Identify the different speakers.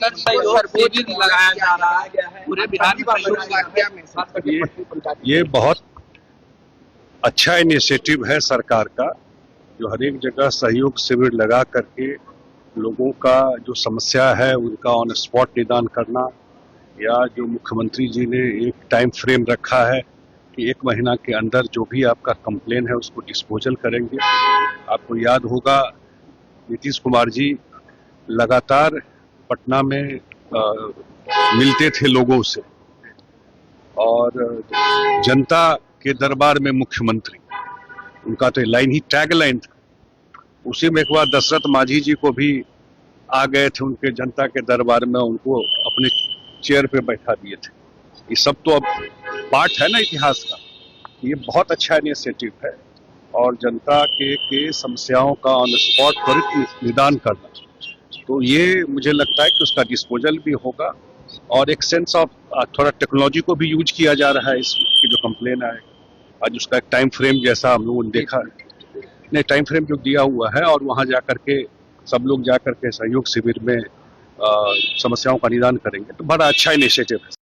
Speaker 1: लेकर सहयोग शिविर लगाया जा रहा है पूरे बिहार में।
Speaker 2: ये बहुत अच्छा इनिशिएटिव है सरकार का, जो हर एक जगह सहयोग शिविर लगा करके लोगों का जो समस्या है उनका ऑन स्पॉट निदान करना, या जो मुख्यमंत्री जी ने एक टाइम फ्रेम रखा है कि 1 महीना के अंदर जो भी आपका कंप्लेन है उसको डिस्पोजल करेंगे। आपको याद होगा नीतीश कुमार जी लगातार पटना में मिलते थे लोगों से, और जनता के दरबार में मुख्यमंत्री, उनका तो लाइन ही टैग लाइन था। उसी में एक बार दशरथ मांझी जी को भी आ गए थे उनके जनता के दरबार में, उनको अपने चेयर पे बैठा दिए थे। ये सब तो अब पार्ट है ना इतिहास का। ये बहुत अच्छा इनिशिएटिव है, और जनता के समस्याओं का ऑन स्पॉट त्वरित निदान करना, तो ये मुझे लगता है कि उसका डिस्पोजल भी होगा, और एक सेंस ऑफ थोड़ा टेक्नोलॉजी को भी यूज किया जा रहा है इसकी जो कंप्लेन है आज उसका एक टाइम फ्रेम जैसा हम लोगों ने देखा नहीं, टाइम फ्रेम जो दिया हुआ है, और वहां जाकर के सब लोग जाकर के सहयोग शिविर में समस्याओं का निदान करेंगे, तो बड़ा अच्छा इनिशिएटिव है।